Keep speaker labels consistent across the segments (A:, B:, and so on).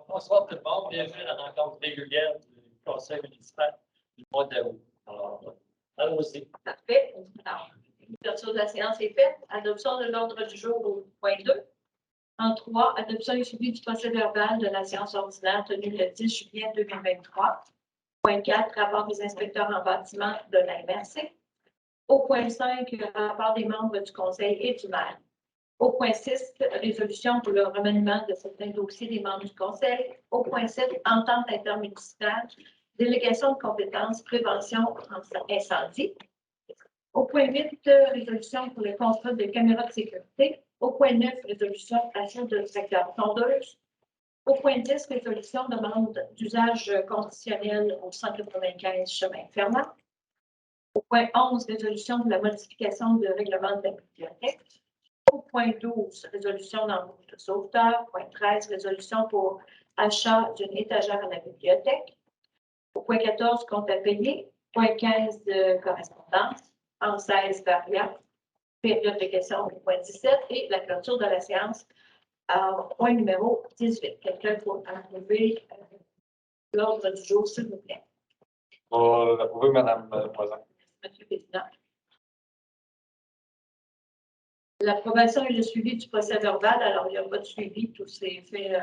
A: Bonsoir tout le monde, bienvenue à la rencontre régulière du Conseil municipal du mois d'août. Alors, allons-y.
B: Parfait. Alors, l'ouverture de la séance est faite. Adoption de l'ordre du jour au point 2. En 3, adoption et suivi du procès verbal de la séance ordinaire tenue le 10 juillet 2023. Point 4, rapport des inspecteurs en bâtiment de la MRC. Au point 5, rapport des membres du conseil et du maire. Au point 6, résolution pour le remaniement de certains dossiers des membres du conseil. Au point 7, entente intermunicipale, délégation de compétences, prévention incendie. Au point 8, résolution pour le contrat de caméras de sécurité. Au point 9, résolution achat de tracteurs tondeuses. Au point 10, résolution demande d'usage conditionnel au 195 chemin Fermat. Au point 11, résolution pour la modification de règlement de la bibliothèque. Au point 12, résolution d'embauche de sauveteur. Point 13, résolution pour achat d'une étagère à la bibliothèque. Au point 14, compte à payer. Point 15, de correspondance. En 16, variable. Période de questions au point 17 et la clôture de la séance point numéro 18. Quelqu'un pour approuver l'ordre du jour, s'il vous plaît.
C: Approuver, Madame Présidente.
B: Monsieur le Président. L'approbation et le suivi du procès verbal. Alors, il n'y a pas de suivi. Tout s'est fait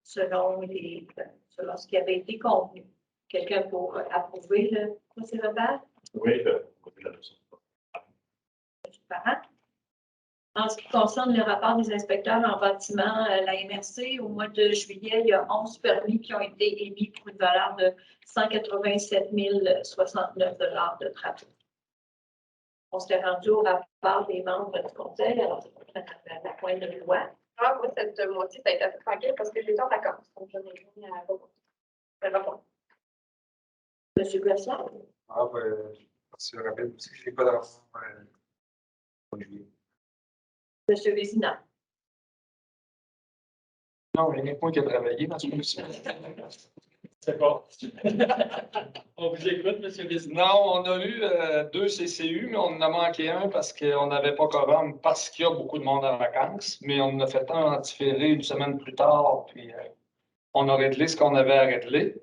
B: selon ce qui avait été convenu. Quelqu'un pour approuver le procès verbal?
C: Oui, l'adoption.
B: En ce qui concerne le rapport des inspecteurs en bâtiment, la MRC, au mois de juillet, il y a 11 permis qui ont été émis pour une valeur de 187 069 $ de travaux. On s'est rendu au rapport des membres du conseil, alors c'est la pointe de loi.
D: Ah, moi, cette moitié, ça a été assez tranquille parce que j'étais en vacances. Donc, j'en ai mis à la
B: Monsieur Gossard.
C: Ah, ben, c'est rapide aussi. Je n'ai pas d'argent.
B: Monsieur Vézina.
C: Non, il n'y a pas qui a travaillé dans ce dossier.
A: C'est bon. On vous écoute, M. Vézina.
C: Non, on a eu 2 CCU, mais on en a manqué un parce qu'on n'avait pas quorum, parce qu'il y a beaucoup de monde en vacances. Mais on en a fait un en différé une semaine plus tard, puis on a réglé ce qu'on avait à régler.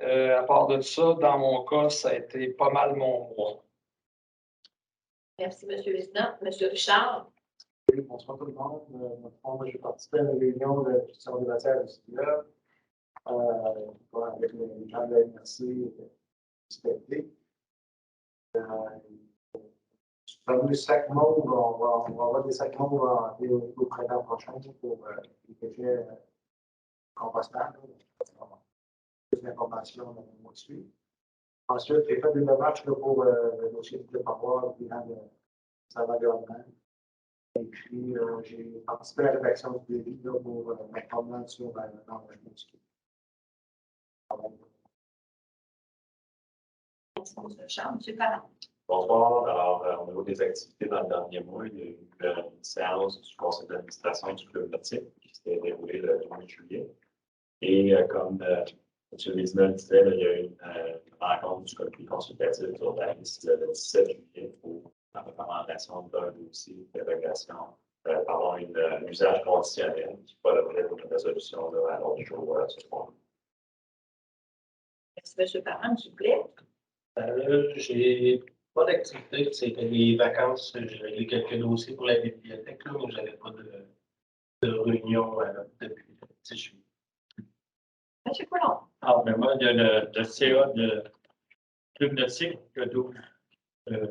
C: À part de ça, dans mon cas, ça a été pas mal mon mois.
B: Merci, M. Vézina. M. Richard.
E: Oui, bonsoir tout le monde. Moi, j'ai participé à la réunion de gestion des matières du CIA avec les gens de la MRC respectés. Ce fameux sac mauve, on va avoir des sacs mauves au printemps prochain pour les déchets compostables. Plus d'informations dans le mois de suite. Ensuite, j'ai fait des démarches pour le dossier de paroisse bilan de Salvador-Allemagne. Et puis, j'ai participé à la rédaction du délit pour m'informer sur l'engagement du ski.
B: Merci, M. Richard. M. Parent.
F: Bonsoir. Alors, au niveau des activités dans le dernier mois, il y a eu une séance du conseil d'administration du club nautique qui s'est déroulée le 12 juillet. Et comme M. Vézina le disait, il y a eu une rencontre du comité consultatif d'urbanisme le 17 juillet pour la recommandation d'un dossier d'érogation par un usage conditionnel qui va l'objet d'une résolution à l'ordre du jour ce soir.
B: Merci, M. Parent, s'il vous plaît.
A: J'ai pas d'activité, c'était les vacances, j'ai réglé quelques dossiers pour la bibliothèque, là, mais je n'avais pas de réunion depuis le 10 juillet.
B: M. Coulon.
A: Alors, ben moi, il y a le CA de Club Nautique le 12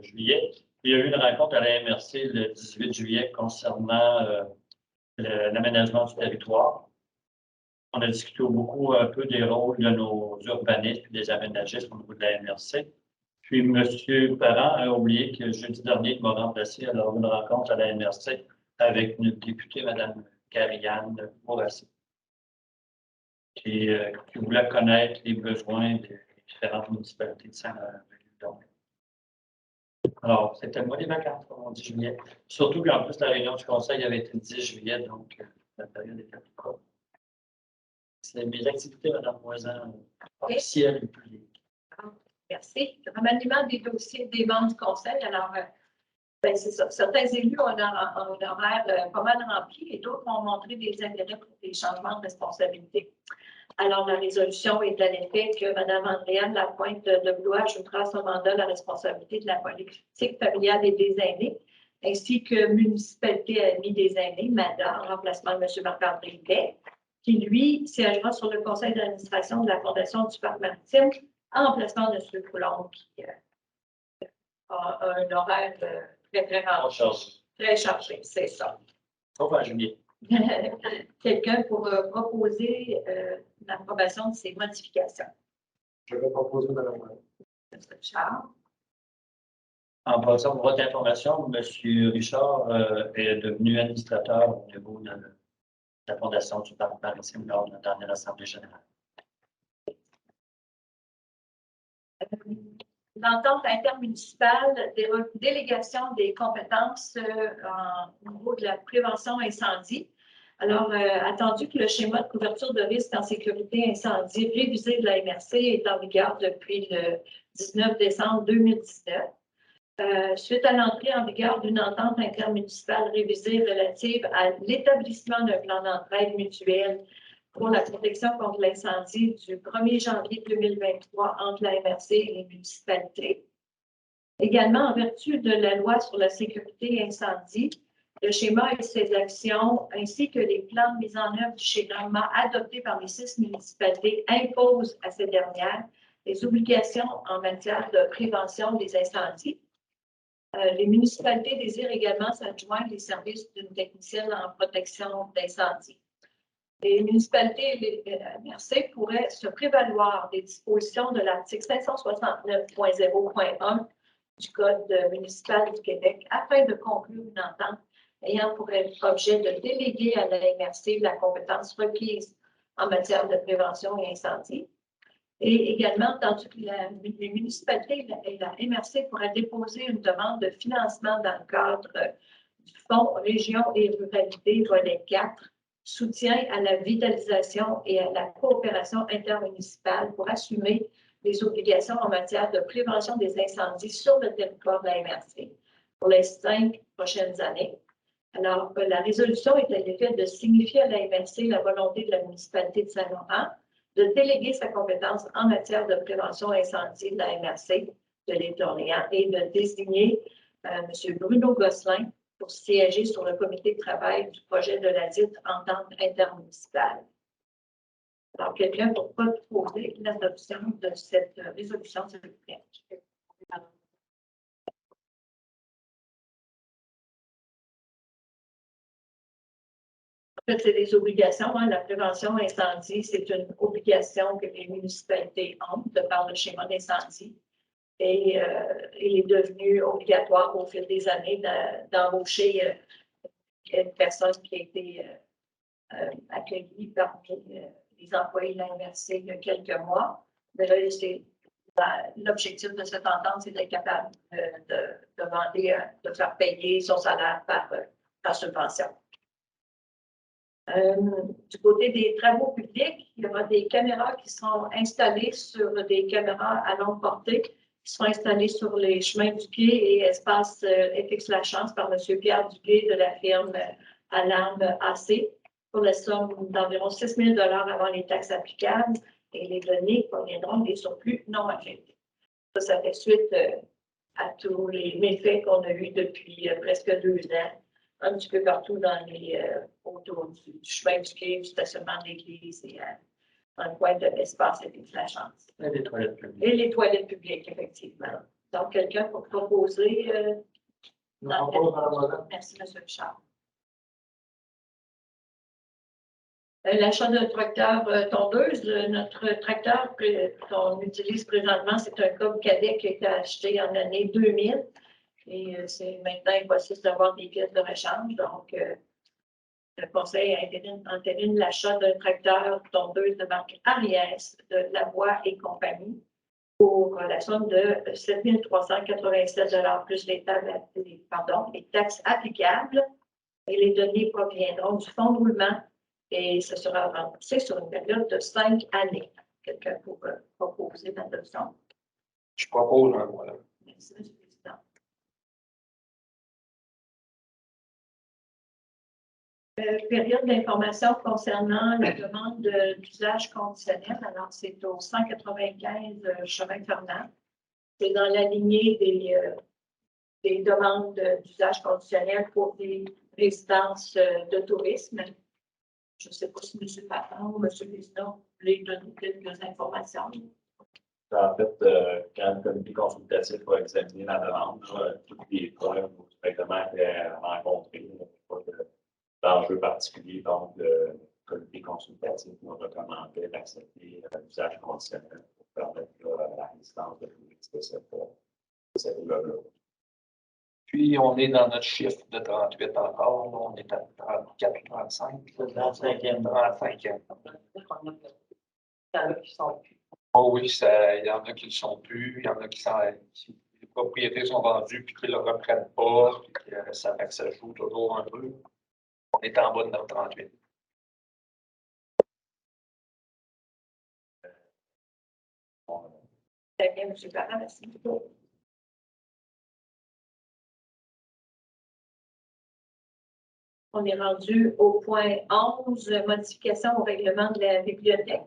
A: juillet. Il y a eu une rencontre à la MRC le 18 juillet concernant l'aménagement du territoire. On a discuté beaucoup un peu des rôles de nos urbanistes et des aménagistes au niveau de la MRC. Puis, M. Parent a oublié que jeudi dernier, il m'a remplacé lors d'une rencontre à la MRC avec une députée, Mme Karianne Bourassi, qui voulait connaître les besoins des différentes municipalités de Saint-Laurent. Alors, c'était le mois des vacances, comme on dit juillet. Surtout qu'en plus, la réunion du conseil avait été le 10 juillet, donc la période était plus courte. C'est mes activités, Mme Moisan, officielles et publiques.
B: Merci. Le remaniement des dossiers des membres du conseil. Alors, ben, c'est ça. Certains élus ont un horaire pas mal rempli et d'autres ont montré des intérêts pour des changements de responsabilité. Alors, la résolution est à l'effet que Mme Andréane Lapointe de Blois ajoutera à son mandat la responsabilité de la politique familiale et des aînés, ainsi que Municipalité Amis des aînés, MADA, en remplacement de M. Marc-André Huguet, qui, lui, siégera sur le conseil d'administration de la Fondation du Parc maritime, en remplacement de M. Coulombe, qui a un horaire très chargé, c'est ça.
A: Sauf en juillet.
B: Quelqu'un pour proposer l'approbation de ces modifications.
E: Je vais proposer Mme Morin.
B: M. Richard.
A: En passant pour votre information, M. Richard est devenu administrateur au niveau de la Fondation du Parc maritime lors de la dernière Assemblée générale.
B: L'entente intermunicipale des délégations des compétences au niveau de la prévention incendie. Alors, attendu que le schéma de couverture de risque en sécurité incendie révisé de la MRC est en vigueur depuis le 19 décembre 2019, suite à l'entrée en vigueur d'une entente intermunicipale révisée relative à l'établissement d'un plan d'entraide mutuelle pour la protection contre l'incendie du 1er janvier 2023 entre la MRC et les municipalités. Également, en vertu de la loi sur la sécurité incendie, le schéma et ses actions, ainsi que les plans de mise en œuvre du schéma adoptés par les 6 municipalités, imposent à ces dernières des obligations en matière de prévention des incendies. Les municipalités désirent également s'adjoindre les services d'une technicienne en protection d'incendie. Les municipalités et les MRC pourraient se prévaloir des dispositions de l'article 569.0.1 du Code municipal du Québec afin de conclure une entente ayant pour objet de déléguer à la MRC la compétence requise en matière de prévention et incendie. Et également, tandis que les municipalités et la MRC pourraient déposer une demande de financement dans le cadre du Fonds Région et Ruralité, volet 4, soutien à la vitalisation et à la coopération intermunicipale pour assumer les obligations en matière de prévention des incendies sur le territoire de la MRC pour les 5 prochaines années. Alors, la résolution est à l'effet de signifier à la MRC la volonté de la municipalité de Saint-Laurent de déléguer sa compétence en matière de prévention incendie de la MRC de l'Île-d'Orléans et de désigner M. Bruno Gosselin pour siéger sur le comité de travail du projet de la dite entente intermunicipale. Alors, quelqu'un pour proposer l'adoption de cette résolution, s'il vous plaît. En fait, c'est des obligations. Hein. La prévention incendie, c'est une obligation que les municipalités ont de par le schéma d'incendie. Et il est devenu obligatoire au fil des années d'embaucher une personne qui a été accueillie parmi les employés de la MRC il y a quelques mois. Mais là, l'objectif de cette entente, c'est d'être capable de demander de faire payer son salaire par subvention. Du côté des travaux publics, il y aura des caméras qui seront installées sur des caméras à longue portée, qui seront installées sur les chemins du quai et espace FX La Chance par M. Pierre Duguay de la firme Alarme AC pour la somme d'environ 6 000 avant les taxes applicables et les données proviendront des surplus non affectés. Ça fait suite à tous les méfaits qu'on a eus depuis presque 2 ans. Un petit peu partout dans les autour du chemin du quai, du stationnement de l'église et dans le coin de l'espace et de la chance.
A: Et les toilettes publiques.
B: Et les toilettes publiques, effectivement. Donc, quelqu'un pour proposer. Merci, M. Richard. L'achat d'un tracteur tondeuse. Notre tracteur qu'on utilise présentement, c'est un Cobb Cadet qui a été acheté en l'année 2000. Et c'est maintenant impossible d'avoir des pièces de rechange. Donc, le conseil entérine l'achat d'un tracteur tondeuse de marque Ariès de Lavoie et compagnie pour la somme de 7 387 plus les taxes applicables. Et les données proviendront du fonds de roulement et ce sera remboursé sur une période de 5 années. Quelqu'un pour proposer l'adoption?
C: Je propose un, voilà.
B: Merci, M. le Président. Période d'information concernant la demande d'usage conditionnel. Alors, c'est au 195 chemin Fernand. C'est dans la lignée des demandes d'usage conditionnel pour des résidences de tourisme. Je ne sais pas si M. Patton ou M. Lézard voulez donner quelques informations.
F: En fait, quand le comité consultatif va examiner la demande, toutes les preuves ou directement rencontrées, d'enjeux particuliers, donc le comité consultatif va recommander d'accepter l'usage conditionnel pour permettre la résidence de touristes de cette là.
C: Puis, on est dans notre chiffre de 38 encore. Là, on est à 34, 35.
A: 35e.
C: 35e.
D: Qui sont plus.
C: Oh oui, il y en a qui ne le sont plus. Il y en a qui les propriétés sont vendues puis qui ne le reprennent pas. Puis que ça joue toujours un peu. On est en bas de notre 38.
B: Très bien, M. Parent, merci beaucoup. On est rendu au point 11, modification au règlement de la bibliothèque.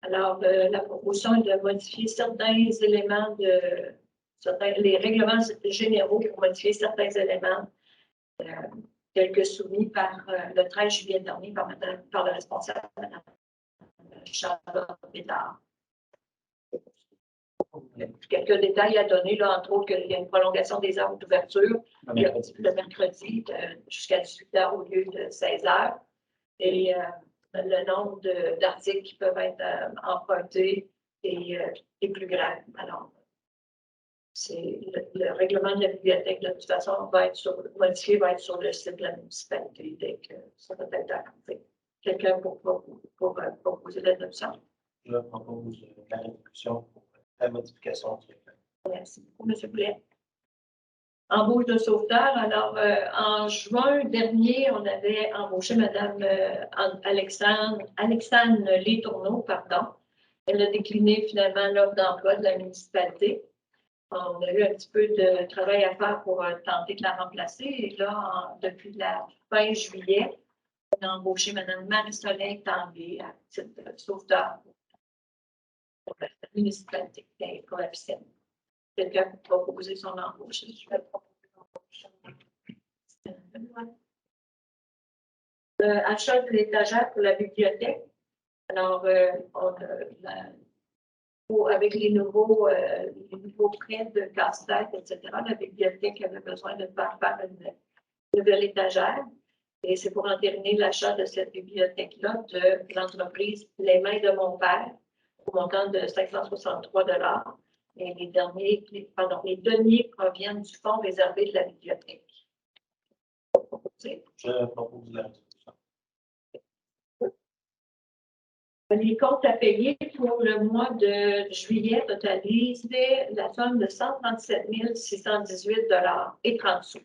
B: Alors, la proposition est de modifier certains éléments les règlements généraux pour modifier certains éléments tels que soumis par le 13 juillet dernier par le responsable, Mme Charlotte Bédard. Quelques détails à donner, là, entre autres qu'il y a une prolongation des heures d'ouverture le mercredi jusqu'à 18 h au lieu de 16 h. Et le nombre d'articles qui peuvent être empruntés est plus grand. Alors, le règlement de la bibliothèque, de toute façon, modifié, va être sur le site de la municipalité dès que ça va être approuvé. Quelqu'un pour proposer l'adoption?
E: Je propose la réduction pour la modification.
B: Merci beaucoup, M. Boulet. Embauche de sauveteur. Alors, en juin dernier, on avait embauché Mme Alexandre Letourneau, pardon. Elle a décliné finalement l'offre d'emploi de la municipalité. On a eu un petit peu de travail à faire pour tenter de la remplacer. Et là, depuis la fin juillet, on a embauché Mme Marie-Soleil Tanguay à titre de sauveteur pour la municipalité coefficiente. Quelqu'un pour proposer son embauche. Je vais proposer l'embauche. Achat de l'étagère pour la bibliothèque. Alors, avec les nouveaux prêts de casse-tête, etc., la bibliothèque avait besoin de faire une nouvelle étagère. Et c'est pour entériner l'achat de cette bibliothèque-là de l'entreprise Les Mains de mon père, au montant de 563 $. Et les deniers proviennent du fonds réservé de la bibliothèque.
E: Je propose la réduction.
B: Les comptes à payer pour le mois de juillet totalisent la somme de 137 618 $ et 30 sous,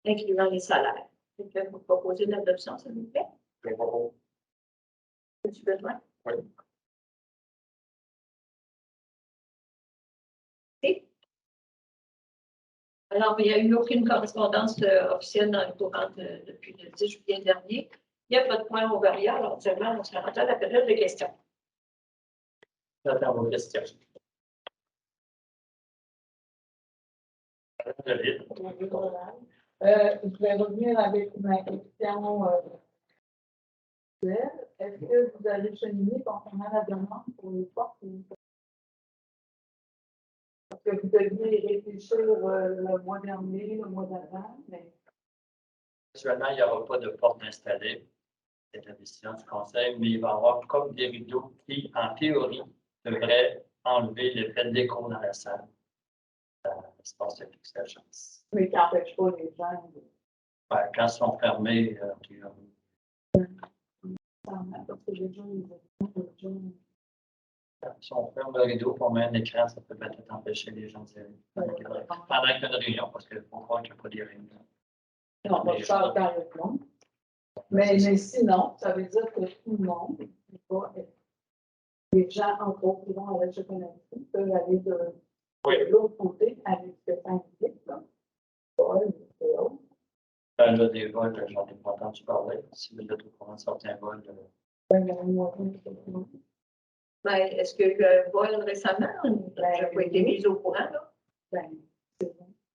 B: incluant les salaires. Quelqu'un vous proposer l'adoption, s'il vous plaît?
E: Je propose.
B: As-tu besoin?
E: Oui.
B: Alors, il n'y a eu aucune correspondance officielle dans le courant depuis le 10 juillet dernier. Il n'y a pas de point au barrière. Alors, actuellement, on se rend à la période de questions.
A: J'attends vos questions.
G: Je vais revenir avec ma question. Est-ce que vous allez cheminer concernant la demande pour les portes? Parce que vous deviez réfléchir le mois dernier, le mois d'avant, mais.
A: Actuellement, il n'y aura pas de porte installée. C'est la décision du conseil, mais il va y avoir comme des rideaux qui, en théorie, devraient enlever l'effet de l'écho dans la salle. L'espace de fixation.
G: Mais qui n'empêche pas les gens.
A: Ouais, quand ils sont fermés, en théorie.
G: Parce que les gens,
A: Si on ferme le rideau pour mettre un écran, ça peut peut-être empêcher les gens d'y aller. Pendant qu'il y a une réunion, parce qu'il faut croire qu'il n'y a pas de réunion.
G: non, pas de faire dans le monde. Mais sinon, ça veut dire que tout le monde, les gens, entre autres, qui vont à la Checonnerie, peuvent aller de l'autre côté avec ce syndic, là.
A: Ben, là, des vols, j'en ai pas entendu parler. Si vous êtes au courant de certains vols,
B: Ben, est-ce qu'il y a eu un vol récemment? Je n'ai pas été mise au courant, là,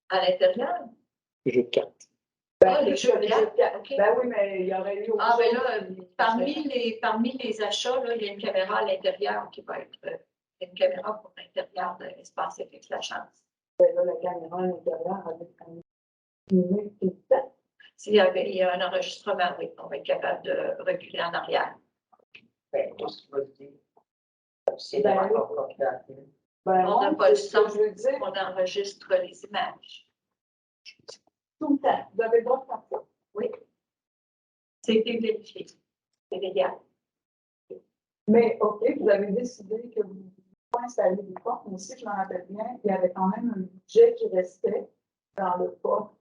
B: à l'intérieur.
C: Les jeux de cartes.
B: Ah, les jeux de cartes, OK.
G: Ben oui, mais il y aurait eu.
B: Ah, ben là, parmi les achats, là, il y a une caméra à l'intérieur qui va être une caméra pour l'intérieur de l'espace FX La Chance.
G: Ben là, la caméra à l'intérieur avec un filmé tout le temps.
B: Il y a un enregistrement, oui, on va être capable de reculer en arrière.
H: Ben, qu'est-ce que tu vas dire? C'est
G: Ben,
H: vraiment pas confidentiel.
G: Ben,
B: On n'a
G: non,
B: pas le
G: c'est ce que
B: son,
G: je veux dire,
B: on enregistre les images.
G: tout le temps. Vous avez le droit de faire ça.
B: Oui. C'est été vérifié. C'est légal.
G: Mais, OK, vous avez décidé que vous ne pas installer des portes, mais si je me rappelle bien, il y avait quand même un budget qui restait dans le port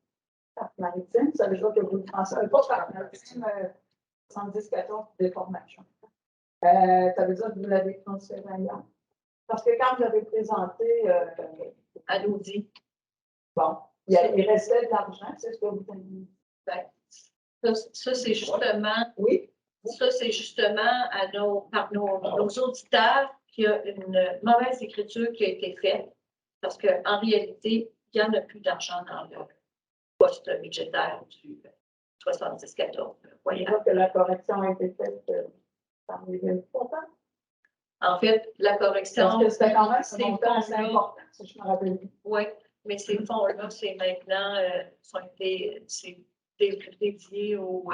G: maritime. Ça veut dire que vous le transférez pas par maritime 70-14 des formations. Ça veut dire que vous l'avez transféré ailleurs. Parce que quand vous avez présenté,
B: À l'audit.
G: bon, il restait de l'argent, c'est ce que vous avez dit.
B: Ça, c'est justement.
G: Oui.
B: Ça, c'est justement par nos auditeurs qu'il y a une mauvaise écriture qui a été faite parce qu'en réalité, il n'y en a plus d'argent dans le poste budgétaire du 70-14.
G: Voyez que la correction a été faite par les 23 ans.
B: En fait, la correction.
G: Parce que c'était quand même
B: ces
G: un montant assez
B: fonds-là,
G: important, si je me rappelle bien.
B: oui, mais ces fonds-là, c'est maintenant dédiés au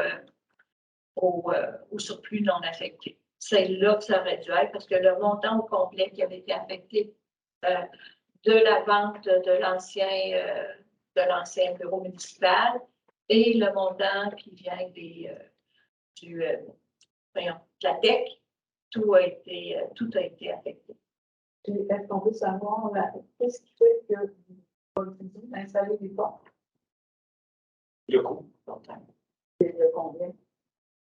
B: surplus non affecté. C'est là que ça aurait dû être parce que le montant au complet qui avait été affecté de la vente de l'ancien bureau municipal et le montant qui vient de la TEC, tout a été affecté.
G: Puis, est-ce qu'on peut savoir qu'est-ce qui fait que vous refusez d'installer des portes?
A: le coût.
G: Et de combien?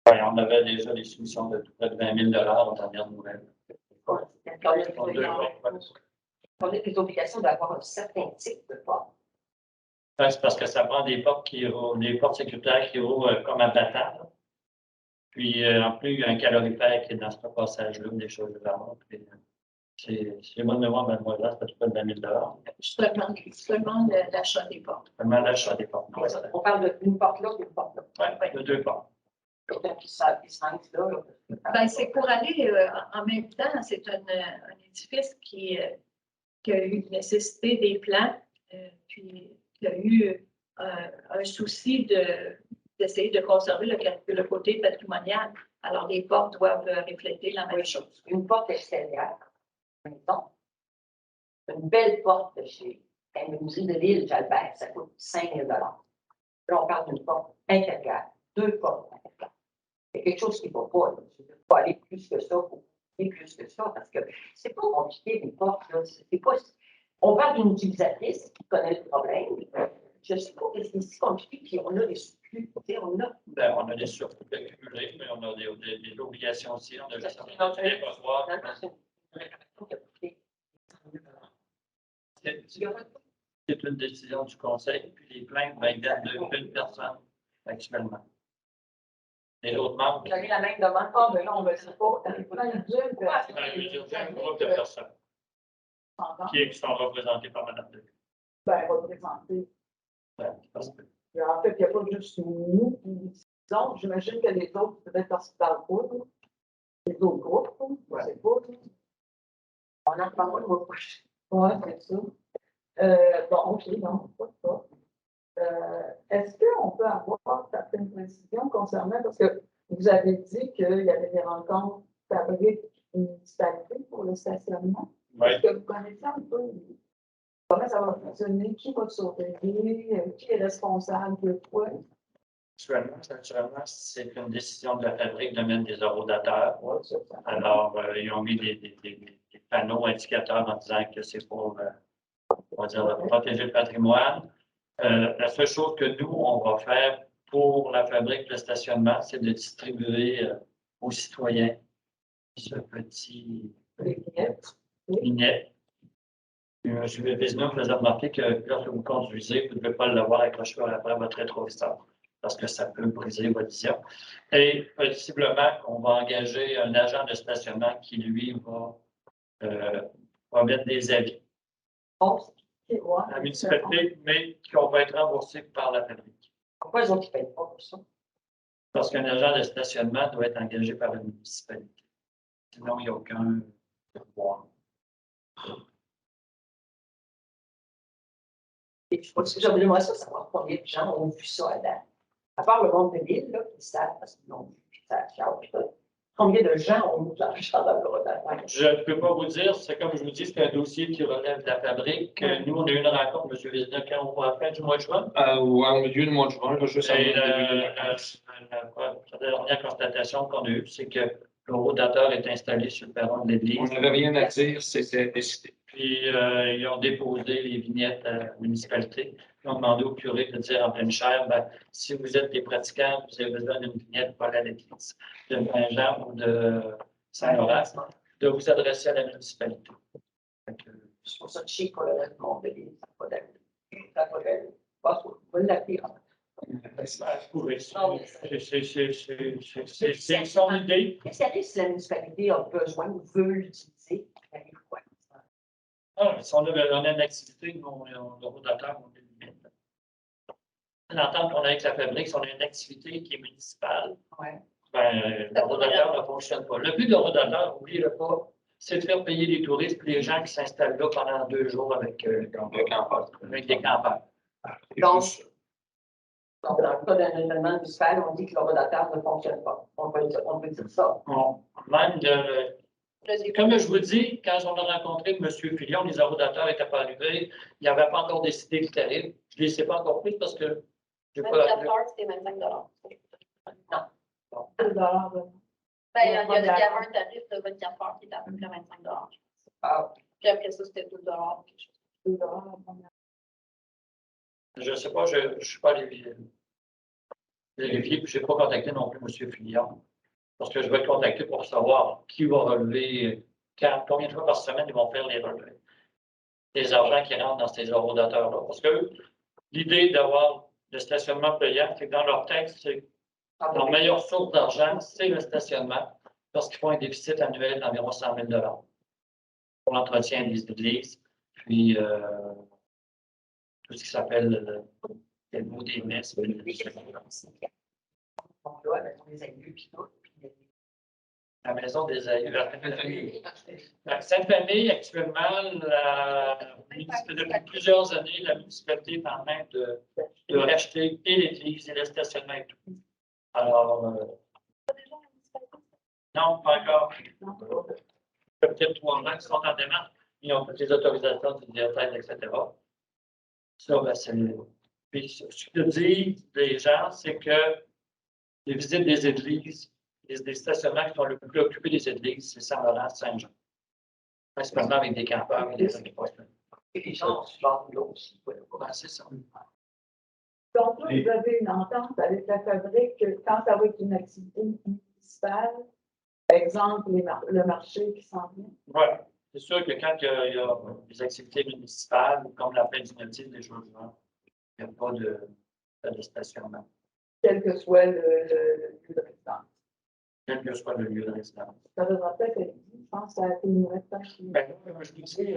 A: Ben, on avait déjà des soumissions de près de 20 000 en dernière nouvelle.
H: On a des obligations d'avoir un certain type de porte.
A: Ben, c'est parce que ça prend des portes des portes sécuritaires qui ouvrent comme à battant. Là. Puis, en plus, il y a un calorifère qui est dans ce passage-là, des choses de la montre. C'est bonne mémoire, mademoiselle, c'est près de 20 000
B: Seulement l'achat des portes.
A: Seulement l'achat des portes.
H: On parle d'une porte là, d'une porte là.
A: Oui, de 2 portes.
H: Donc, ça sens là.
B: Ben, c'est pour aller en même temps, c'est un édifice qui a eu nécessité des plans, puis qui a eu un souci d'essayer de conserver le côté patrimonial. Alors, les portes doivent refléter la même chose.
H: Une porte extérieure, mettons, une belle porte de chez un musée de l'île Jalbert, ça coûte 5 000 $. Là, on parle d'une porte intérieure, 2 portes intérieures. C'est quelque chose qui ne va pas. Il ne faut pas aller plus que ça, il faut aller plus que ça, parce que c'est pas compliqué, les portes. Là. Pas... On parle d'une utilisatrice qui connaît le problème. Je ne sais pas ce qui est si compliqué, puis on a des surplus. On a
A: des surplus accumulés, mais on a des obligations aussi. On a juste c'est une décision du conseil, puis les plaintes viennent d'une personne actuellement. Et l'autre membre.
H: Vous avez la même demande.
G: Ah, ben non, ben c'est pas.
A: D'un groupe de personnes qui sont représentées par Mme Deguy.
G: Ben, représenté.
A: En
G: fait, il n'y a pas juste nous qui disons. J'imagine que les autres, peut-être parce qu'ils parlent pas, les autres groupes, je ne sais pas.
H: On en parle pas.
G: Oui, c'est ça. Bon, OK, non, pas ça. Est-ce qu'on peut avoir certaines précisions concernant, parce que vous avez dit qu'il y avait des rencontres fabriques municipalité pour le stationnement.
A: Oui.
G: Est-ce que vous connaissez un peu comment ça va fonctionner, qui va surveiller, qui est responsable de quoi?
A: Actuellement, c'est une décision de la fabrique de mettre des horodateurs. Alors, ils ont mis des panneaux indicateurs en disant que c'est pour on va dire, protéger le patrimoine. La seule chose que nous, on va faire pour la fabrique de stationnement, c'est de distribuer aux citoyens ce petit vignette. Je vais me faisais remarquer que lorsque vous conduisez, vous ne devez pas l'avoir accroché après votre rétroviseur. parce que ça peut briser votre vision. Et possiblement qu'on va engager un agent de stationnement qui, lui, va mettre des avis
H: Bon,
A: à la municipalité, mais qu'on va être remboursé par la fabrique.
H: pourquoi les autres ne payent pas pour ça?
A: Parce qu'un agent de stationnement doit être engagé par la municipalité. Sinon, il n'y a aucun pouvoir.
H: Et je pense que j'aimerais ça savoir combien de gens ont vu ça à date. À part le monde de l'île, là, qui savent, parce qu'ils l'ont vu, puis ça charge. Combien de gens ont mis l'argent dans le rotateur?
A: Je ne peux pas vous dire, c'est comme je vous dis, c'est un dossier qui relève de la fabrique. Nous, on a eu une rencontre, M. Vézina, quand on va à la fin du mois de juin.
C: Ou en milieu du mois de juin, là, juste avant
A: Et
C: le début des vacances.
A: la dernière constatation qu'on a eue, c'est que le rotateur est installé sur le perron de
C: On
A: l'église.
C: n'avait rien à dire, c'était décidé.
A: Puis, ils ont déposé les vignettes à la municipalité. Ils ont demandé au curé de dire en pleine chair, ben, si vous êtes des pratiquants, vous avez besoin d'une vignette pour aller à l'église de Saint-Jean ou de Saint-Laurent, de vous adresser à la municipalité.
H: C'est pour ça que je sais qu'on a le monde de l'île, ça n'a pas d'allure. Ça n'a pas d'allure. Pas trop. On va l'appeler.
A: C'est son idée.
H: Qu'est-ce qui arrive si la municipalité a besoin ou veut l'utiliser? Il arrive quoi?
A: Ah, si on a une activité, le rotateur, on l'élimine. L'entente qu'on a avec la fabrique, si on a une activité qui est municipale,
H: Ouais.
A: ben, le rotateur ne fonctionne pas. Le but de rotateur, n'oubliez-le pas, c'est de faire payer les touristes et les gens qui s'installent là pendant 2 jours avec des campeurs.
H: Donc, dans le cas d'un événement municipal, on dit que le rotateur ne fonctionne pas. On peut dire ça.
A: Même comme je vous dis, quand on a rencontré M. Fillon, les rotateurs n'étaient pas arrivés. Il n'avait pas encore décidé le tarif. Je ne les ai pas encore pris parce que je n'ai
D: 24
A: pas.
D: heures, c'était 25 $.
H: Non.
D: Ben, il y avait un tarif de 24 heures qui était à peu près 25 $.
H: Ah,
D: Puis après ça, c'était 12 $. Quelque chose.
A: Je ne sais pas, je ne suis pas allé vérifier, puis je n'ai pas contacté non plus M. Fillon. Parce que je vais le contacter pour savoir qui va relever, combien de fois par semaine ils vont faire les relevés. Des argents qui rentrent dans ces eurodateurs-là. Parce que l'idée d'avoir le stationnement payant, c'est que dans leur texte, c'est leur meilleure source d'argent, c'est le stationnement, parce qu'ils font un déficit annuel d'environ 100 000 $ pour l'entretien des églises, puis tout ce qui s'appelle le mot des messes. La maison des aïeux. La Sainte-Famille, actuellement, depuis plusieurs années, la municipalité est en train de racheter et l'église et le stationnement et tout. Alors, non, pas encore. Peut-être 3 ans qui sont en démarche. Ils ont fait les autorisations du diocèse, etc. Ça, ben, c'est. Puis, ce que disent les gens, c'est que les visites des églises, des stationnements qui sont le plus occupés des églises, c'est Saint-Laurent, Saint-Jean. Principalement avec des campeurs et des occupants.
H: Et les gens se vendent là aussi.
A: Ben, c'est ça.
G: Donc, là, vous avez une entente avec la fabrique que quand ça va être une activité municipale, par exemple, le marché qui s'en vient.
A: Voilà. C'est sûr que quand il y a des activités municipales, comme la fête du natif des jours il n'y a pas de stationnement.
G: Quel que soit le lieu de résidence.
A: Quel que soit le lieu de résidence.
G: Ça devrait peut-être être dit, je pense que ça a été une réponse.
A: Ben, comme je vous dis,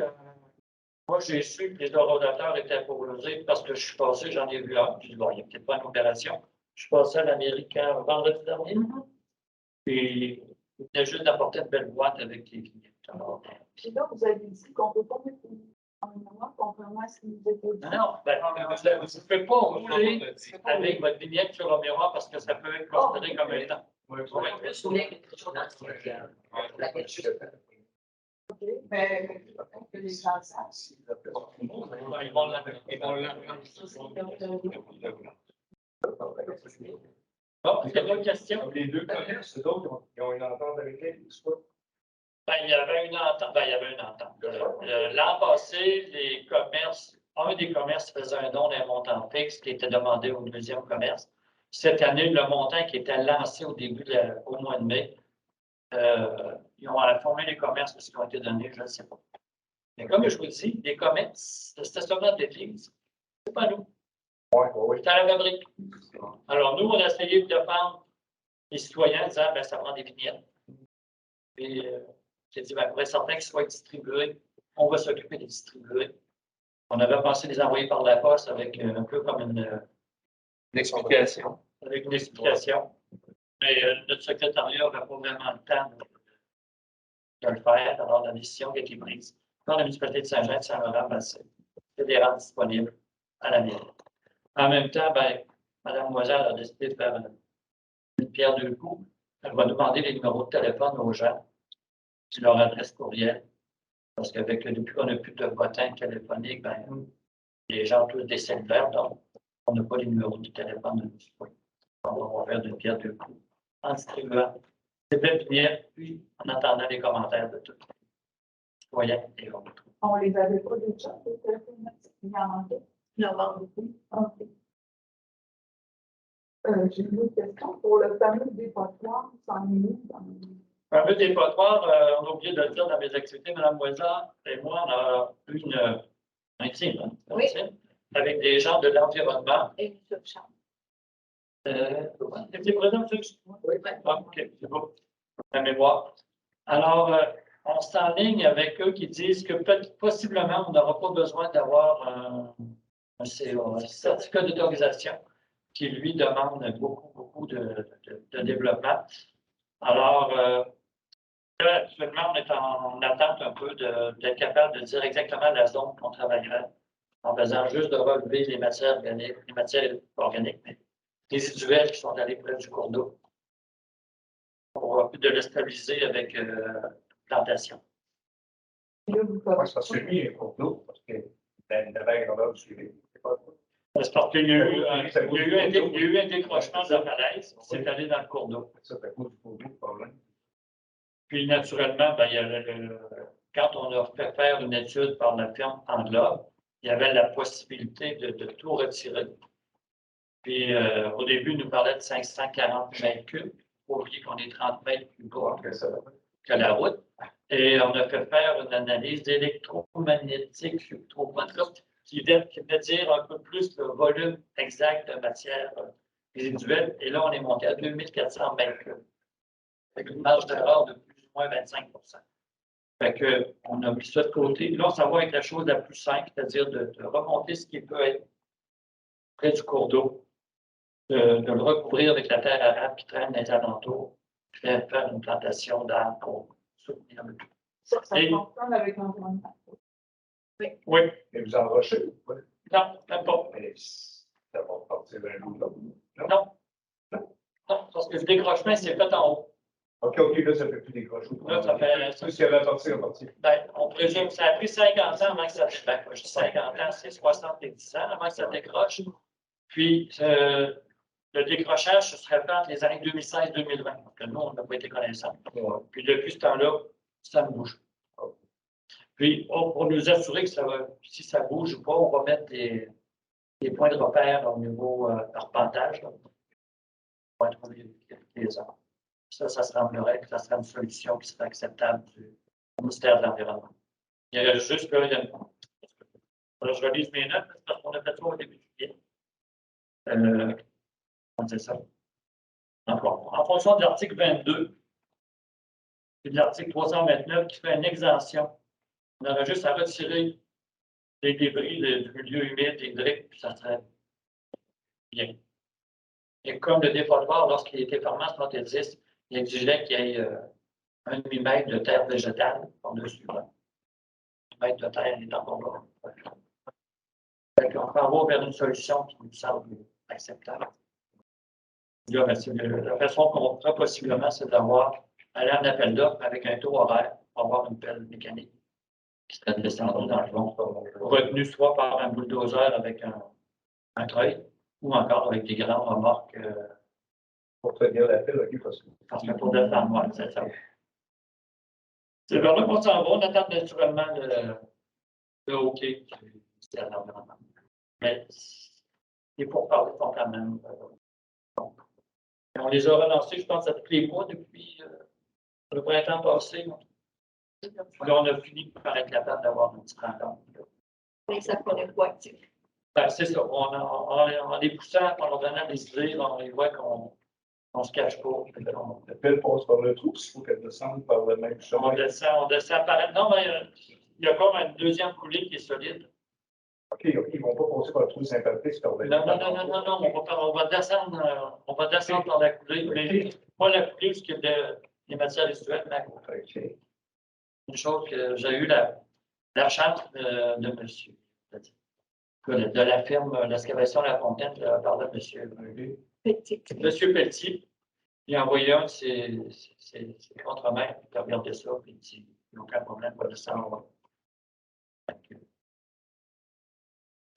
A: moi, j'ai su que les eurodateurs étaient proposés parce que je suis passé, j'en ai vu un. Je dis, bon, il n'y a peut-être pas une opération. Je suis passé à l'Amérique vendredi dernier. Puis, il venait juste d'apporter une belle boîte avec les vignettes. Alors,
G: Puis là, vous avez dit qu'on ne peut pas mettre en mémoire, contrairement à ce qui nous était dit.
A: non, ben, vous ne pouvez pas rouler avec votre vignette sur le miroir parce que ça peut être considéré comme un temps.
H: Je me souviens que quelque chose dans la lecture.
G: OK, mais que les gens savent.
A: Ils vont Bon, c'est une question.
E: Les deux commerces, eux autres, ils ont une entente avec elle, soit?
A: Ben, il y avait une entente. L'an passé, un des commerces faisait un don d'un montant fixe qui était demandé au deuxième commerce. Cette année, le montant qui était lancé au mois de mai, ils ont informé les commerces de ce qui a été donné, je ne sais pas. Mais comme je vous dis, les commerces, le stationnement d'église, ce n'est pas nous. C'est à la fabrique. Alors, nous, on a essayé de défendre les citoyens en disant, ben, ça prend des vignettes. Puis, j'ai dit, ben, pour être certain qu'ils soient distribués, on va s'occuper de les distribuer. On avait pensé les envoyer par la poste avec un peu comme une
C: L'explication.
A: avec une explication. Mais notre secrétariat n'avait pas vraiment le temps de le faire. Alors, la décision qui a été prise par la municipalité de Saint-Jean de Saint-Laurent, ben, c'est de les rendre disponibles à la mairie. En même temps, ben, Mme Moiselle a décidé de faire une pierre deux coups. Elle va demander les numéros de téléphone aux gens, puis leur adresse courriel. Parce qu'avec depuis qu'on n'a plus de bottin téléphonique, ben, les gens ont tous des cellulaires, donc on n'a pas les numéros de téléphone de nos citoyens. On va faire d'une pierre deux coups en distribuant ces belles vignettes, puis en attendant les commentaires de tous les citoyens et autres.
G: On les avait pas déjà, il y en manquait.
B: Il en manque beaucoup.
G: OK. J'ai une autre question. Pour le fameux dépotoir, c'en est où dans
A: Un peu dépotoir, on a oublié de le dire dans mes activités, Mme Moisard et moi, on a eu un team, hein,
B: Oui.
A: avec des gens de l'environnement.
B: Et une surchambre.
A: T'es présent, M.
B: Oui.
A: Ah, OK, c'est beau. La mémoire. Alors, on s'enligne avec eux qui disent que peut-être, possiblement, on n'aura pas besoin d'avoir un certificat d'autorisation qui, lui, demande beaucoup de développement. Alors, là, actuellement, on est en attente un peu d'être capable de dire exactement la zone qu'on travaillerait en faisant juste de relever les matières organiques, mais résiduelles qui sont allées près du cours d'eau pour de le stabiliser avec plantation.
E: Moi, ça suivi un cours d'eau, parce que la vague a suivi.
A: C'est parce qu'il y a eu un décrochement de la falaise qui s'est allé dans le cours d'eau.
E: Ça, c'est à cause du cours d'eau, le problème.
A: Puis, naturellement, ben, il y a quand on a fait faire une étude par la firme Englobe, il y avait la possibilité de tout retirer. Puis, au début, il nous parlait de 540 mètres cubes. Il faut oublier qu'on est 30 mètres plus bas que la route. Et on a fait faire une analyse d'électromagnétique qui venait dire un peu plus le volume exact de matière résiduelle. Et là, on est monté à 2400 mètres cubes, avec une marge d'erreur de plus ou moins 25 Fait qu'on a mis ça de côté. Là, on s'en va avec la chose la plus simple, c'est-à-dire de remonter ce qui peut être près du cours d'eau, de le recouvrir avec la terre arable qui traîne dans les alentours, puis de faire une plantation d'arbres pour soutenir le tout.
G: Ça fonctionne avec l'environnement.
A: Oui.
E: Et vous enrochez ou pas?
A: Non, même pas.
E: Mais ça va partir d'un jour là.
A: Non. Non, parce que le décrochement, c'est fait en haut.
E: OK, là, ça ne fait plus décrocher.
A: Là, ça fait.
E: Tout ce qu'il y avait à partir, à partir.
A: Ben, on présume que ça a pris 50 ans avant que ça décroche. Je dis 50 ans, c'est 70 ans avant que ça décroche. Puis, le décrochage, ce serait fait entre les années 2016-2020. Donc, nous, on n'a pas été connaissants. Puis, depuis ce temps-là, ça ne bouge pas. Puis, pour nous assurer que si ça ne bouge pas, on va mettre des points de repère au niveau arpentage. Pour être les arbres. Ça semblerait que ça serait une solution qui serait acceptable du ministère de l'Environnement. Il y a juste là, je relise mes notes parce qu'on a fait ça au début du juillet. On dit ça. En fonction de l'article 22 et de l'article 329 qui fait une exemption, on aurait juste à retirer les débris du milieu humide, des briques, puis ça serait bien. Et comme le dépotoir, lorsqu'il était fermé en 70, il exigeait qu'il y ait un demi-mètre de terre végétale par-dessus. Un demi-mètre de terre est encore là. On va vers une solution qui nous semble acceptable. Là, la façon qu'on fera possiblement, c'est d'avoir aller en appel d'offres avec un taux horaire pour avoir une pelle mécanique qui serait descendue dans le fond, retenue soit par un bulldozer avec un treuil ou encore avec des grandes remorques.
E: Pour tenir la pile, OK,
A: parce que pour descendre, moi, c'est ça. C'est vers là qu'on s'en va. On attend naturellement le OK du ministère de l'Environnement. Mais les pourparlers sont quand même. On les a relancés, je pense, à tous les mois depuis le printemps passé. Là, on a fini par être capable d'avoir une petite rencontre.
B: Mais ça pourrait être proactif.
A: Ben, c'est ça. En les poussant, en leur donnant des idées, on les voit qu'on ne se cache pas.
C: La pelle passe par le trou, il faut qu'elle descende par le même chemin.
A: On descend par. Non, mais il y a comme une deuxième coulée qui est solide.
E: OK, ils ne vont pas passer par le trou sympathique.
A: Non, on va descendre dans la coulée, mais pas la coulée, parce que les matières résiduelles, mais une chose que j'ai eu la chance de monsieur, de la firme d'excavation La Fontaine, par là, monsieur Pelletier, il a envoyé un de ses contremaîtres, il a regardé ça, puis il dit, il n'y a aucun problème, pas de descendre.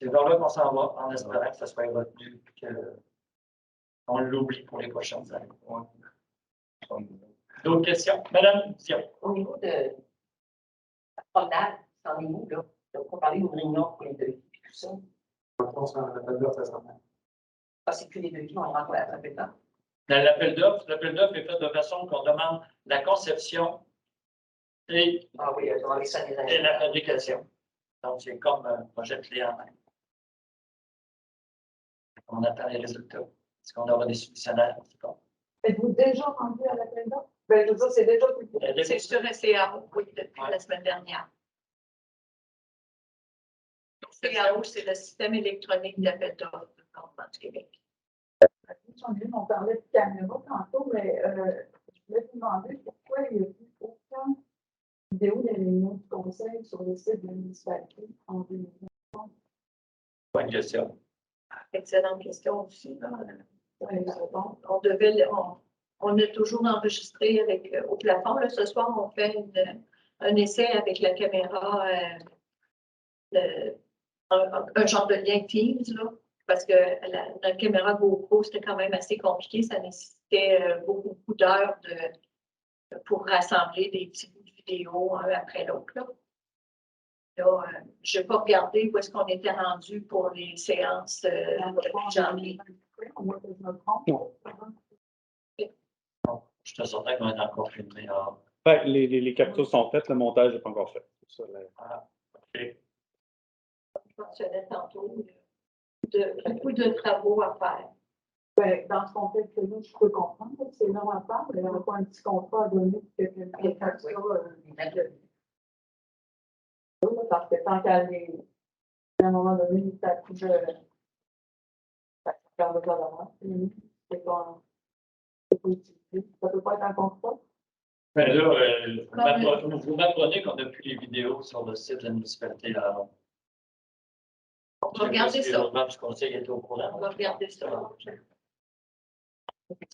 A: C'est vers là qu'on s'en va, en espérant que ça soit retenu, qu'on l'oublie pour les prochaines années. D'autres questions? Madame Dion.
H: Au niveau de la promenade, c'en est où, là? Donc, on parlait d'Aubrignon pour les devis et tout ça. Ah, c'est que les devis, on rentre à la table.
A: Dans l'appel d'offres est fait de façon qu'on demande la conception et
H: Ah oui, avec ça,
A: et la fabrication. Donc, c'est comme un projet clé en main. On attend les résultats. Est-ce qu'on aura des soumissionnaires?
G: Êtes-vous déjà rendu à l'appel d'offres? Ben, je veux dire, c'est déjà publié.
B: C'est sur SCAO, oui, depuis la semaine dernière. SCAO, c'est le système électronique d'appel d'offres du gouvernement du Québec.
G: On parlait de caméra tantôt, mais je voulais vous demander pourquoi il n'y a plus aucune vidéo des réunions du conseil sur le site de la municipalité en 2020.
A: Bonne question.
B: Excellente question aussi. Là.
G: Ouais,
B: On a toujours enregistré avec, au plafond. Là, ce soir, on fait un essai avec la caméra, un genre de lien Teams, là, parce que notre caméra GoPro, c'était quand même assez compliqué. Ça nécessitait beaucoup d'heures pour rassembler des petits bouts de vidéo un après l'autre. Là, je n'ai pas regardé où est-ce qu'on était rendu pour les séances de janvier.
A: Je te sentais qu'on est encore filmé.
I: Ben, les captures sont faites, le montage n'est pas encore fait.
A: OK.
B: Je mentionnais tantôt beaucoup de travaux à faire.
G: Ben, dans ce contexte-là, je peux comprendre que c'est long à faire, mais il n'y aura pas un petit contrat à donner pour que les factures. Parce que tant qu'à à un moment donné, ça coûte de faire le valeur. C'est pas utilisé. Ça ne peut pas être un contrat.
A: Mais là, vous m'apprenez qu'on n'a plus les vidéos sur le site de la municipalité. Alors,
B: On va regarder ça.
A: Le du conseil est au courant.
B: On va regarder ça.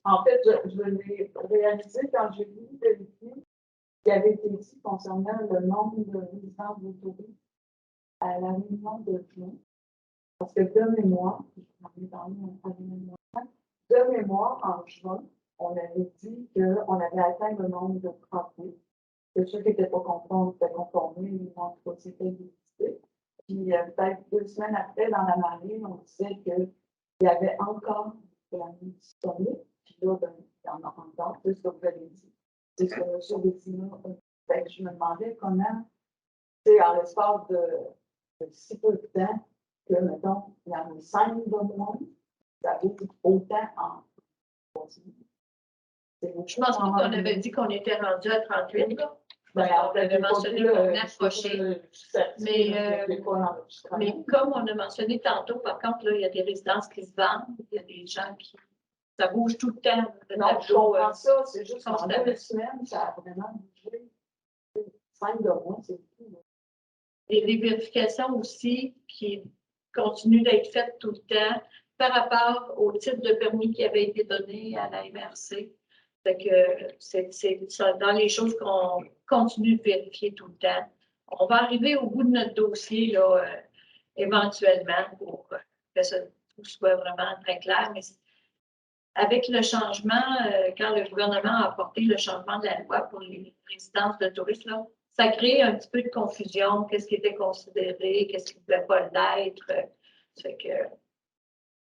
G: En fait, je l'ai réalisé quand j'ai vu vérifier ce qui avait été dit concernant le nombre de résidents d'autoroute à la réunion de juin. Parce que de mémoire, en juin, on avait dit qu'on avait atteint le nombre de travaux. Que ceux qui n'étaient pas contents étaient conformés, ils ont c'était décidé. Puis peut-être 2 semaines après, dans la marine, on disait qu'il y avait encore de la nuit disponible. Puis là, ben, il y en a encore, c'est ce que vous avez dit. C'est ce que M. Bettina a fait. Je me demandais comment, tu sais, en l'espace de si peu de temps, que, mettons, il y en a 5 de moins, ça vaut autant en continu.
B: Je pense qu'on avait dit qu'on était rendu à 38, là.
G: Ben,
B: on avait mentionné qu'on approchait. Mais comme on a mentionné tantôt, par contre, là, il y a des résidences qui se vendent, il y a des gens qui. Ça bouge tout le temps.
G: Non, je comprends ça, c'est juste qu'en 2 semaines, ça a vraiment bougé. 5 de moins, c'est tout.
B: Et les vérifications aussi qui continuent d'être faites tout le temps par rapport au type de permis qui avait été donné à la MRC. Fait que c'est dans les choses qu'on continue de vérifier tout le temps. On va arriver au bout de notre dossier là, éventuellement pour que tout soit vraiment très clair. Mais avec le changement, quand le gouvernement a apporté le changement de la loi pour les résidences de touristes, là, ça crée un petit peu de confusion. Qu'est-ce qui était considéré, qu'est-ce qui ne pouvait pas l'être.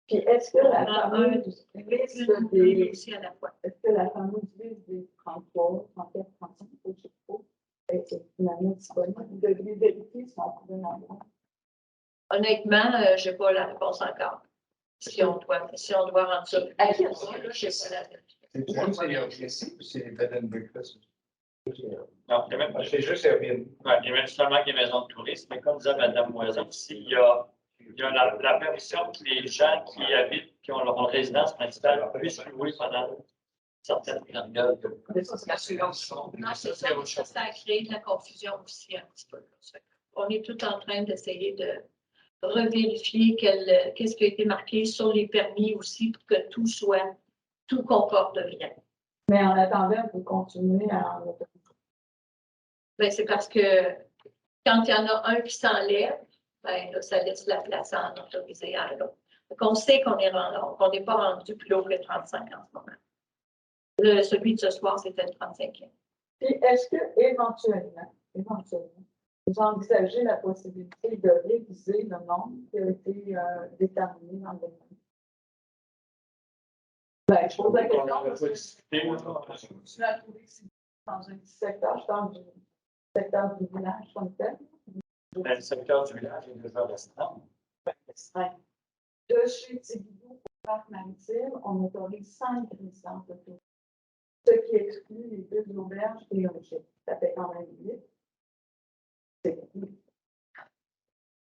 G: Puis est-ce que la fameuse liste des
B: aussi à la fois.
G: Est-ce que la fameuse liste des 33, 34, 35, je ne sais pas, est finalement disponible? Vous deviez vérifier si on pouvait en avoir.
B: Honnêtement, je n'ai pas la réponse encore. Si on doit rendre ça.
H: À qui on dit?
B: Je sais pas la
E: C'est juste Airbnb ou c'est Bed and Breakfast?
A: Non, il y a même,
E: C'est juste Airbnb.
A: ouais, il y a même seulement des maisons de tourisme, mais comme disait Mme Moisin, ici, il y a la permission que les gens qui habitent, qui ont leur résidence principale, puissent louer pendant certaines périodes.
B: Non, c'est ça, ça a créé de la confusion aussi un petit peu. On est tout en train d'essayer de revérifier qu'est-ce qui a été marqué sur les permis aussi pour que tout concorde bien.
G: Mais en attendant, vous continuez à en autoriser.
B: Ben, c'est parce que quand il y en a un qui s'enlève, ben, là, ça laisse la place à en autoriser à l'autre. Donc, on sait qu'on n'est pas rendu plus haut que 35 en ce moment. Celui de ce soir, c'était le 35e.
G: Puis, est-ce que éventuellement, vous envisagez la possibilité de réviser le nombre qui a été déterminé dans le domaine? Ben, je pose la question parce que je suis à trouver que c'est dans un petit secteur, je parle du secteur du village comme tel.
A: Le secteur du village est déjà restreint.
G: De chez Tibidou au parc maritime, on autorise 5 résidences de tourisme, ce qui exclut les 2 auberges et un chef. Ça fait quand même 8. C'est beaucoup.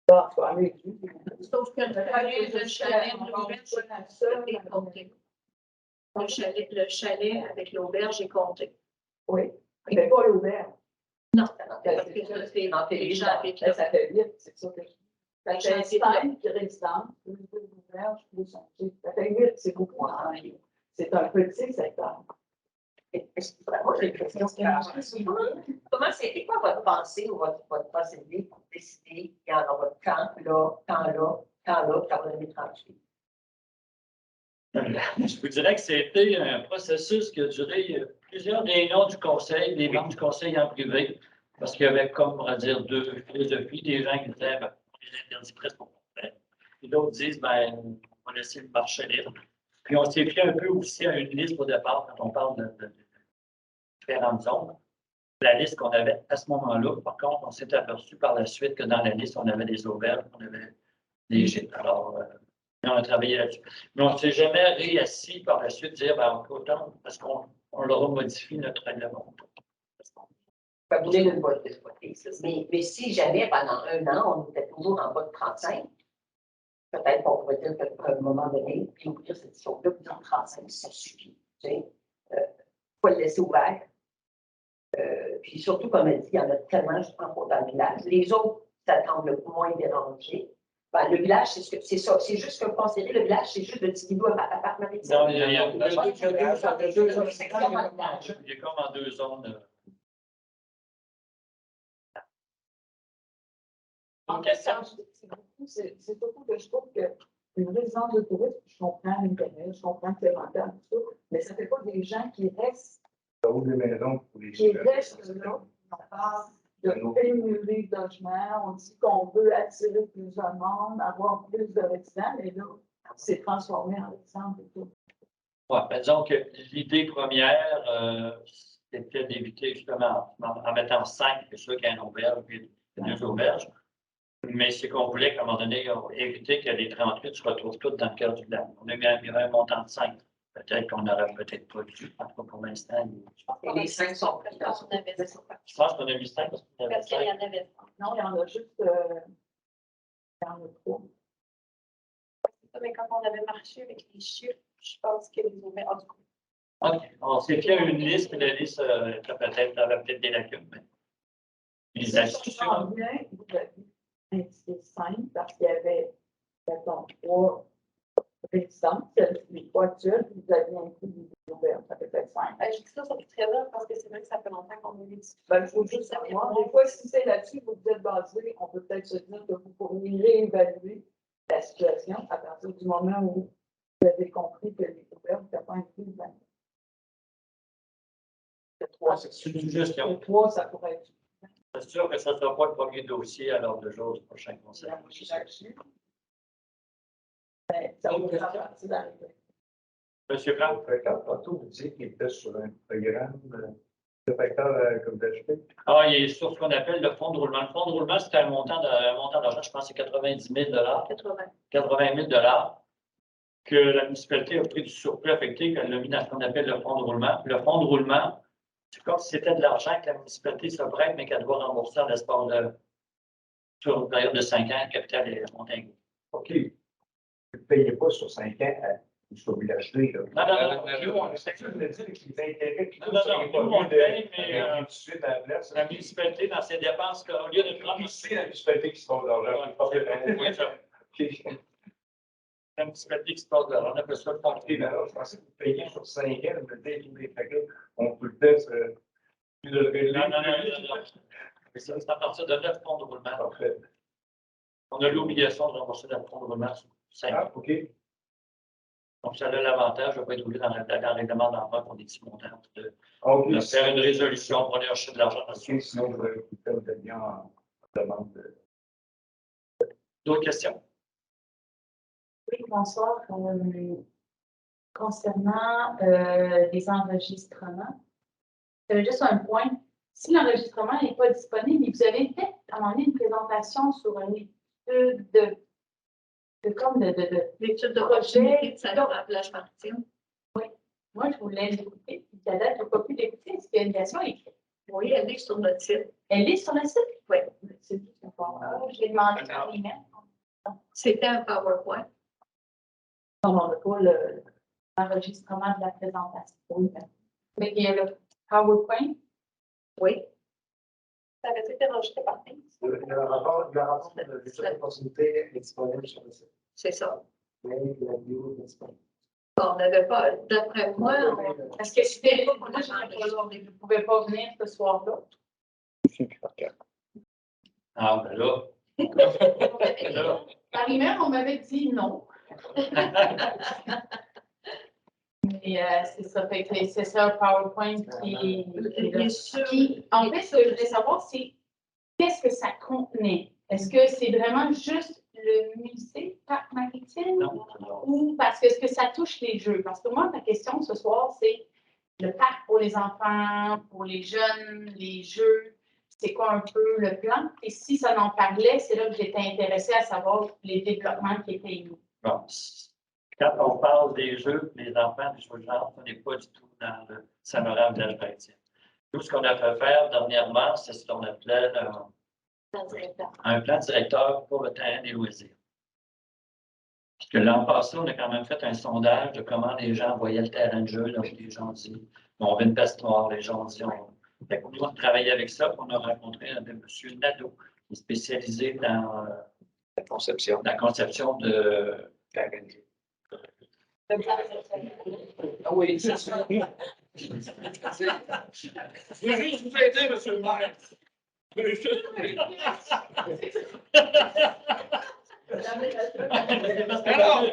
G: Bon, tu vas aller
B: Sauf que le chalet de l'auberge est compté. Le chalet avec l'auberge est compté.
G: Oui, mais pas l'auberge.
B: Non, parce que ça, c'est les gens habitent là.
G: Ça fait 8, c'est ça que je dis. Ça fait 5 résidences, plus 2 auberges, plus un chef. Ça fait 8, c'est beaucoup. C'est un petit secteur.
H: Moi, j'ai une question. Comment c'est quoi votre pensée ou votre procédé pour décider qu'il y en aura tant là, ça va donner 38?
A: Je vous dirais que c'était un processus qui a duré plusieurs réunions du conseil, des membres du conseil en privé, parce qu'il y avait, comme on va dire, 2 philosophies, des gens qui disaient, ben, on les interdit presque pour complet. Et d'autres disent, ben, on va laisser le marché libre. Puis on s'est pris un peu aussi à une liste au départ, quand on parle de différentes zones. La liste qu'on avait à ce moment-là, par contre, on s'est aperçu par la suite que dans la liste, on avait des auberges, on avait des gîtes. Alors, on a travaillé là-dessus. Mais on ne s'est jamais réassis par la suite dire, ben, autant, parce qu'on leur a modifié notre règlement.
H: Vous voulez le vote mais si jamais pendant un an, on était toujours en bas de 35, peut-être qu'on pourrait dire qu'à un moment donné, puis ouvrir cette discussion-là, puis en 35, ça suffit. Tu sais, faut le laisser ouvert. Puis surtout, comme elle dit, il y en a tellement, je pense, dans le village. Les autres, ça semble moins dérangé. Ben, le village, c'est ça. C'est juste que considérer le village, c'est juste le petit bout à part maritime.
A: Non, il y a comme en 2 zones.
G: En fait, c'est surtout que je trouve qu'une résidence de tourisme, je comprends l'intérêt, je comprends que c'est rentable, tout ça, mais ça ne fait pas des gens qui restent.
E: Des maisons pour les
G: Qui restent là. On parle de pénurie de logements, on dit qu'on veut attirer plus de monde, avoir plus de résidents, mais là, c'est transformé en résidence de tourisme.
A: Oui, disons que l'idée première, c'était d'éviter justement, en mettant 5, c'est sûr qu'il y a une auberge, puis 2 auberges. Mais c'est qu'on voulait, à un moment donné, éviter que les 38 se retrouvent toutes dans le cœur du lac. On a mis un montant de 5. Peut-être qu'on n'aurait peut-être pas dû, en tout cas pour l'instant.
H: Et les 5 sont pris dans son
A: Je pense qu'on a mis 5 parce qu'on avait
B: Parce qu'il y
A: 5.
B: en avait.
G: Non, il y en a juste. Il y en a 3.
D: Mais quand on avait marché avec les chiffres, je pense que les ouverts, en tout cas.
A: OK. On s'est fait une liste, puis la liste avait peut-être des lacunes. Mais les
G: Si je
A: institutions.
G: comprends bien, vous avez indiqué 5 parce qu'il y avait, mettons, 3 résidences, les 3 actuelles, puis vous aviez inclus les auberges, ça peut être 5.
D: Je dis ça fait très bien parce que c'est vrai que ça fait longtemps qu'on a eu des
G: Il faut juste savoir. Des fois, si c'est là-dessus que vous êtes basé, on peut peut-être se dire que vous pourriez réévaluer la situation à partir du moment où vous avez compris que les auberges n'étaient pas inclus dedans. Le 3,
A: C'est une gestion.
G: le 3, ça pourrait être.
A: C'est sûr que ça ne sera pas le premier dossier à l'ordre de jour du prochain conseil.
G: Ben, ça va faire partie d'arriver.
A: Monsieur Plante?
E: Tantôt, vous disiez qu'il était sur un programme Le facteur comme d'HP.
A: Ah, il est sur ce qu'on appelle le fonds de roulement. Le fonds de roulement, c'est un montant d'argent, je pense que c'est 90 000
B: 80.
A: 80 000 que la municipalité a pris du surplus affecté, qu'elle l'a mis dans ce qu'on appelle le fonds de roulement. Le fonds de roulement, c'est comme si c'était de l'argent que la municipalité se prête, mais qu'elle doit rembourser en l'espace sur une période de 5 ans, capital et montagne.
E: OK. Vous ne payez pas sur 5 ans jusqu'au village D.
A: Non,
E: C'est ça, je voulais dire, que les intérêts qui
A: Non, nous, on le paye, mais
E: tout de suite à la place.
A: la municipalité, dans ses dépenses, au lieu de prendre
E: C'est la municipalité qui se passe l'argent.
A: Oui, ça.
E: OK.
A: La municipalité qui se passe de l'argent, on appelle ça le fonds de
E: OK, ben
A: roulement.
E: alors, je pensais que vous payiez sur 5 ans, vous mettez tous les paquets. On peut le faire,
A: Non. C'est à partir de 9 fonds de roulement.
E: Parfait.
A: On a l'obligation de rembourser le fonds de roulement sur 5 ans.
E: Ah, OK.
A: Donc, ça a l'avantage de ne pas être obligé dans le règlement d'emprunt pour des petits montants,
E: OK.
A: de faire une résolution pour aller chercher de l'argent dans
E: OK, sinon, vous avez tout le temps bien en demande.
A: D'autres questions?
G: Oui, bonsoir. Concernant les enregistrements, j'avais juste un point. Si l'enregistrement n'est pas disponible, vous avez fait à un moment donné une présentation sur une étude de
B: L'étude de
G: projet
B: proximité de Saint-Laurent-Plage maritime.
G: Moi, je voulais l'écouter, puis à date, je n'ai pas pu l'écouter. Est-ce qu'il y a une version écrite?
B: Oui, elle est sur notre site.
G: Elle est sur le site?
B: Oui.
G: C'est juste un point. Je l'ai demandé par email.
B: C'était un PowerPoint.
G: Non, on n'a pas l'enregistrement de la présentation. Oui. Mais il y a le PowerPoint.
B: Oui.
D: Ça avait été enregistré par Teams.
E: Le rapport de l'étude d'opportunité est disponible sur le site.
B: C'est ça.
E: Mais la vidéo est disponible.
B: On n'avait pas, d'après moi,
G: Parce que c'était pas, moi, je ne pouvais pas venir ce soir-là.
A: Ah, ben là.
G: Par email, on m'avait dit non. Mais c'est ça, fait que c'est ça, PowerPoint qui. En fait, ce que je voulais savoir, c'est qu'est-ce que ça contenait? Est-ce que c'est vraiment juste le musée Parc Maritime?
A: Non.
G: Ou parce que est-ce que ça touche les jeux? Parce que moi, ma question ce soir, c'est le parc pour les enfants, pour les jeunes, les jeux, c'est quoi un peu le plan? Et si ça en parlait, c'est là que j'étais intéressée à savoir les développements qui étaient mis.
A: Bon, quand on parle des jeux, des enfants, des jeux de genre, on n'est pas du tout dans le Saint-Laurent Village Maritime. Tout ce qu'on a fait faire dernièrement, c'est ce qu'on appelait un plan directeur pour le terrain des loisirs. Parce que l'an passé, on a quand même fait un sondage de comment les gens voyaient le terrain de jeu. Donc, les gens disent, on veut une patinoire, les gens disent, Fait que nous, on travaille avec ça. On a rencontré M. Nadeau, qui est spécialisé dans
C: La conception.
A: la conception de.
C: Ah oui, c'est ça. Je veux juste vous aider, monsieur le maire. Alors,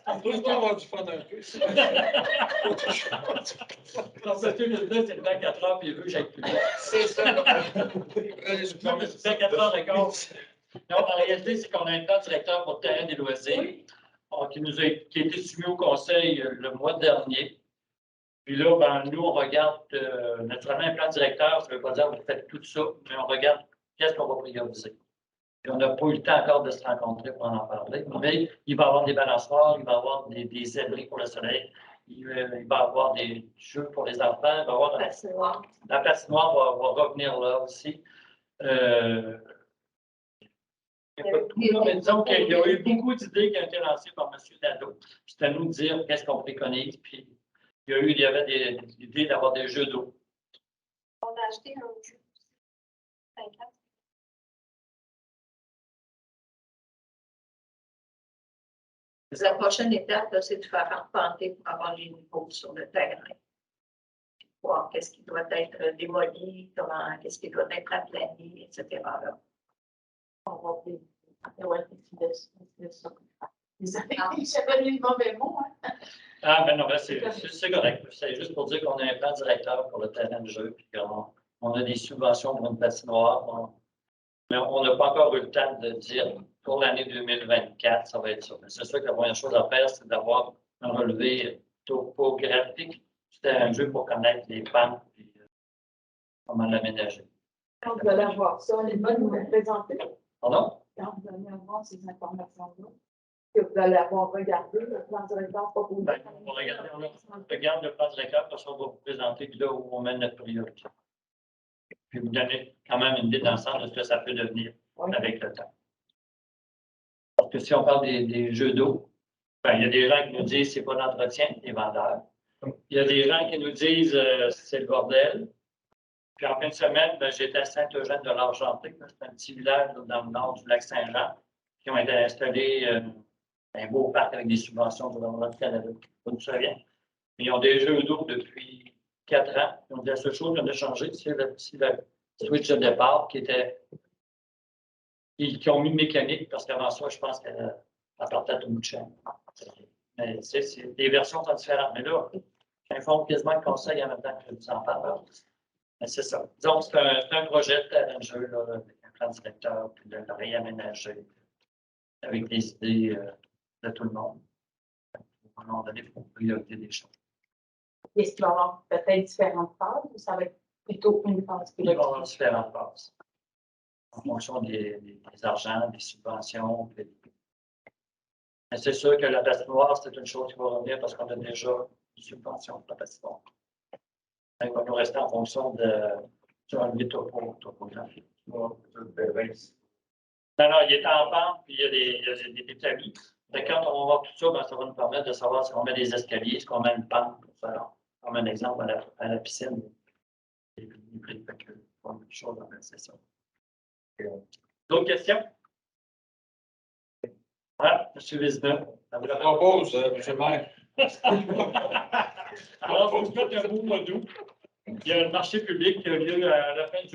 C: on peut avoir du fun un peu.
A: Parce que le gars, c'est le 24 heures, puis il veut que j'aille plus loin.
C: C'est ça.
A: Non, mais c'est 24 heures de course. Non, en réalité, c'est qu'on a un plan directeur pour le terrain des loisirs qui a été soumis au conseil le mois dernier. Puis là, ben, nous, on regarde naturellement un plan directeur, ça ne veut pas dire que vous faites tout ça, mais on regarde qu'est-ce qu'on va prioriser. Et on n'a pas eu le temps encore de se rencontrer pour en parler. Mais il va y avoir des balançoires, il va y avoir des abris pour le soleil, il va y avoir des jeux pour les enfants, il va y avoir la patinoire va revenir là aussi. Il n'y a pas de tout, là, mais disons qu'il y a eu beaucoup d'idées qui ont été lancées par M. Nadeau. C'est à nous de dire qu'est-ce qu'on préconise. Puis il y avait des idées d'avoir des jeux d'eau.
D: On a acheté un jeu. 5 ans.
B: La prochaine étape, là, c'est de faire arpenter pour avoir les niveaux sur le terrain. Voir qu'est-ce qui doit être démoli, qu'est-ce qui doit être aplani, etc. Là.
G: On va j'avais mis le mauvais mot. Hein?
A: Ah, ben non, ben c'est correct. C'est juste pour dire qu'on a un plan directeur pour le terrain de jeu, puis qu'on a des subventions pour une patinoire. Mais on n'a pas encore eu le temps de dire pour l'année 2024, ça va être ça. C'est sûr que la première chose à faire, c'est d'avoir un relevé topographique du terrain de jeu pour connaître les pentes comment l'aménager.
G: Quand vous allez avoir ça, les bonnes vous les présenter.
A: Pardon?
G: Quand vous allez avoir ces informations-là, que vous allez avoir regardé, le plan directeur proposé.
A: Ben, on va regarder, on regarde le plan directeur, parce qu'on va vous présenter là où on met notre priorité. Puis vous donner quand même une idée d'ensemble de ce que ça peut devenir avec le temps. Parce que si on parle des jeux d'eau, ben, il y a des gens qui nous disent c'est pas d'entretien, les vendeurs. Il y a des gens qui nous disent c'est le bordel. Puis en fin de semaine, ben, j'étais à Saint-Eugène de l'Argentique, c'est un petit village dans le nord du lac Saint-Jean, qui ont été installés un beau parc avec des subventions du gouvernement du Canada. Pas ça vient. Ils ont des jeux d'eau depuis 4 ans. Ils ont dit la seule chose qu'on a changé, c'est le switch de départ qui ont mis mécanique, parce qu'avant ça, je pense qu'elle partait à tout bout de chaîne. Mais les versions sont différentes. Mais là, j'informe quasiment le conseil en même temps que je vous en parle. Mais c'est ça. Disons, c'est un projet de terrain de jeu, là, avec un plan directeur, puis de le réaménager, avec des idées de tout le monde. À un moment donné, il faut prioriser des choses.
G: Est-ce qu'il va y avoir peut-être différentes phases ou ça va être plutôt une phase?
A: Il va y avoir différentes phases. En fonction des argents, des subventions. Mais c'est sûr que la patinoire, c'est une chose qui va revenir parce qu'on a déjà une subvention pour la patinoire. Il va nous rester en fonction du relevé topographique. Non, il est en pente, puis il y a des établis. Quand on va voir tout ça, ben, ça va nous permettre de savoir si on met des escaliers, si on met une pente pour faire. Comme un exemple à la piscine. D'autres questions? Ah, M. Vézina.
C: Je propose, M. le maire.
A: Alors, vous faites un beau mois d'août. Il y a un marché public qui a lieu à la fin du